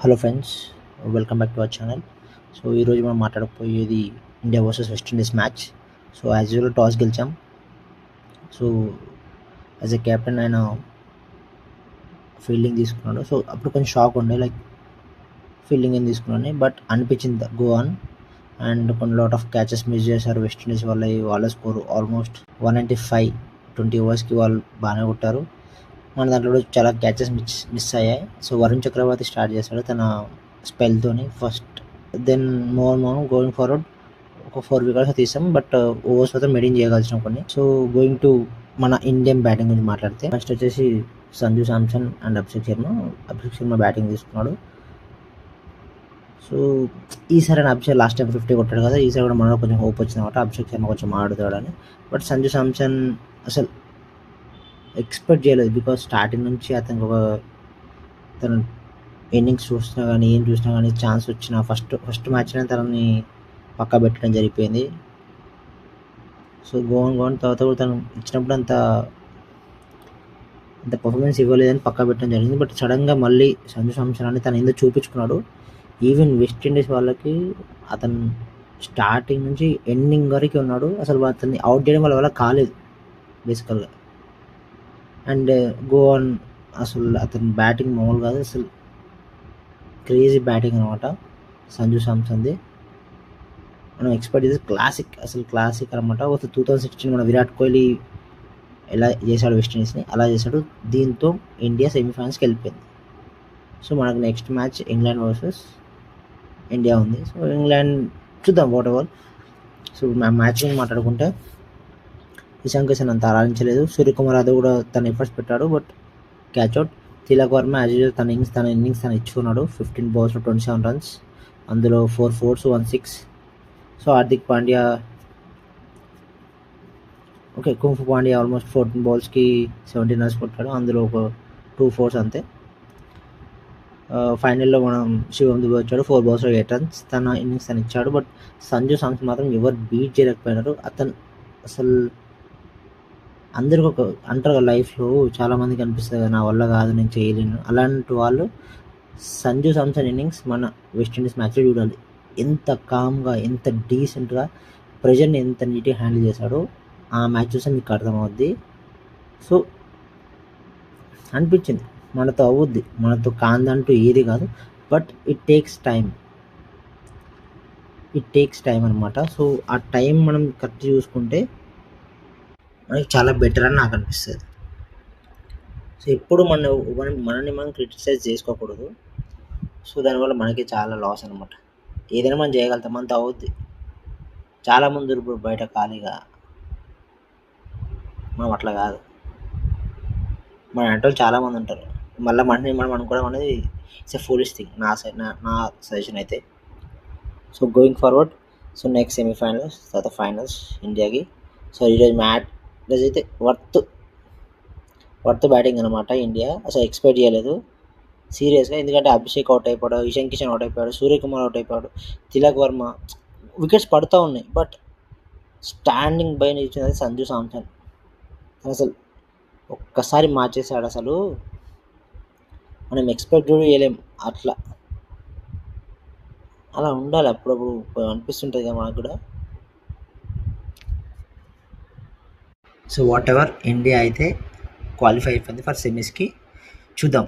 Hello friends, welcome back to our channel. So ఈరోజు మనం మాట్లాడకపోయేది India versus West Indies match. So as usual toss గెలిచాం. So as a captain ఆయన fielding తీసుకున్నాడు. So అప్పుడు కొంచెం షాక్ ఉండే, లైక్ ఫీల్డింగ్ ఏం తీసుకున్నాను, బట్ అనిపించింది గో ఆన్. అండ్ కొన్ని లాట్ ఆఫ్ క్యాచెస్ మిస్ చేశారు వెస్టిండీస్ వాళ్ళ స్కోర్ ఆల్మోస్ట్ 195. 20 ఓవర్స్కి వాళ్ళు బాగానే కొట్టారు. మన దాంట్లో కూడా చాలా క్యాచెస్ మిస్ అయ్యాయి. సో వరుణ్ చక్రవర్తి స్టార్ట్ చేశాడు తన స్పెల్తోని ఫస్ట్. దెన్ గోయింగ్ ఫార్వర్డ్ ఒక 4 వికెట్స్ తీసాం, బట్ ఓవర్స్ మాత్రం మెయింటైన్ చేయగలిగినాం కొన్ని. సో గోయింగ్ టు మన ఇండియన్ బ్యాటింగ్ గురించి మాట్లాడితే, ఫస్ట్ వచ్చేసి సంజు శాంసన్ అండ్ అభిషేక్ శర్మ బ్యాటింగ్ తీసుకున్నాడు. సో ఈసారి అభిషేక్ లాస్ట్ టైం 50 కొట్టాడు కదా, ఈసారి కూడా మనలో కొంచెం హోప్ వచ్చింది అనమాట, అభిషేక్ శర్మ కొంచెం ఆడుతాడని. బట్ సంజు శాంసన్ అసలు ఎక్స్పెక్ట్ చేయలేదు, బికాస్ స్టార్టింగ్ నుంచి అతనికి తన ఇన్నింగ్స్ చూసినా కానీ ఏం చూసినా కానీ ఛాన్స్ వచ్చిన ఫస్ట్ మ్యాచ్నే తనని పక్కా పెట్టడం జరిగిపోయింది. సో గోన్ తర్వాత కూడా తను ఇచ్చినప్పుడు అంత పర్ఫార్మెన్స్ ఇవ్వలేదని పక్కా పెట్టడం జరిగింది. బట్ సడన్గా మళ్ళీ సంజు శాంసన్ అని తను ఎందుకు చూపించుకున్నాడు. ఈవెన్ వెస్టిండీస్ వాళ్ళకి అతను స్టార్టింగ్ నుంచి ఎండింగ్ వరకు ఉన్నాడు. అసలు అతన్ని అవుట్ చేయడం వల్ల కాలేదు బేసికల్గా. అండ్ గోవన్ అసలు అతని బ్యాటింగ్ మామూలు కాదు, అసలు క్రేజీ బ్యాటింగ్ అనమాట సంజు శాంసన్ది. మనం ఎక్స్పెక్ట్ చేసి క్లాసిక్ అనమాట. 2016 మన విరాట్ కోహ్లీ ఎలా చేశాడు వెస్టిండీస్ని, అలా చేశాడు. దీంతో ఇండియా సెమీఫైనల్స్కి వెళ్ళిపోయింది. సో మనకు next match England versus India ఉంది. సో ఇంగ్లాండ్ చూద్దాం వాట్ ఎవర్. సో మ్యాచ్ గురించి మాట్లాడుకుంటే, ఇషాన్ కిషన్ అంత ఆరాధించలేదు. సూర్యకుమార్ యాదవ్ కూడా తన ఎఫర్ట్స్ పెట్టాడు, but catch out. Tilak Varma as usual తన ఇన్నింగ్స్ తను ఇచ్చుకున్నాడు. 15 balls 27 runs, అందులో 4 4s 1 6. So Hardik Pandya kung fu Pandya almost 14 balls-కి 17 runs కొట్టాడు, అందులో ఒక 2 4s అంతే. ఫైనల్లో మనం శివం దుబే వచ్చాడు, 4 balls 8 runs, తన ఇన్నింగ్స్ తను ఇచ్చాడు. బట్ సంజు శాంసన్ మాత్రం ఎవరు బీట్ చేయలేకపోయినారు. అతను అసలు అందరికి అంటారు కదా, లైఫ్లో చాలామందికి అనిపిస్తుంది నా వల్ల కాదు, నేను చేయలేను. అలాంటి వాళ్ళు సంజు శాంసన్ ఇన్నింగ్స్ మన వెస్టిండీస్ మ్యాచ్లో చూడాలి. ఎంత కామ్గా, ఎంత డీసెంట్గా, ప్రెజర్ని ఎంత నీట్గా హ్యాండిల్ చేశాడో ఆ మ్యాచ్ చూస్తే మీకు అర్థమవుద్ది. సో అనిపించింది మనతో అవుద్ది, మనతో కాందంటూ ఏది కాదు. బట్ ఇట్ టేక్స్ టైం అనమాట. సో ఆ టైం మనం కరెక్ట్ చూసుకుంటే మనకి చాలా బెటర్ అని నాకు అనిపిస్తుంది. సో ఎప్పుడు మనల్ని మనం క్రిటిసైజ్ చేసుకోకూడదు. సో దానివల్ల మనకి చాలా లాస్ అనమాట. ఏదైనా మనం చేయగలుగుతాం, అంత అవుద్ది. చాలామంది ఇప్పుడు బయట ఖాళీగా, మనం అట్లా కాదు. మన అంటే చాలామంది ఉంటారు, మళ్ళీ మనని మనం అనుకోవడం అనేది ఇట్స్ ఎ ఫూలిష్ థింగ్ నా సజెషన్ అయితే. So going forward, so next semifinals, తర్వాత ఫైనల్స్ ఇండియాకి. సో ఈరోజు మ్యాచ్ అయితే వర్త్ బ్యాటింగ్ అనమాట. ఇండియా అసలు ఎక్స్పెక్ట్ చేయలేదు సీరియస్గా, ఎందుకంటే అభిషేక్ అవుట్ అయిపోయాడు, ఇషాన్ కిషన్ అవుట్ అయిపోయాడు, సూర్యకుమార్ అవుట్ అయిపోయాడు, తిలక్ వర్మ వికెట్స్ పడుతూ ఉన్నాయి. బట్ స్టాండింగ్ బై నిలిచినది సంజు శాంసన్. అసలు ఒక్కసారి మార్చేసాడు. అసలు మనం ఎక్స్పెక్ట్ కూడా చేయలేం. అలా ఉండాలి, అప్పుడప్పుడు అనిపిస్తుంటుంది కదా మనకు కూడా. సో వాట్ ఎవర్, ఇండియా అయితే క్వాలిఫై అయిపోయింది ఫర్ సెమీస్కి. చూద్దాం.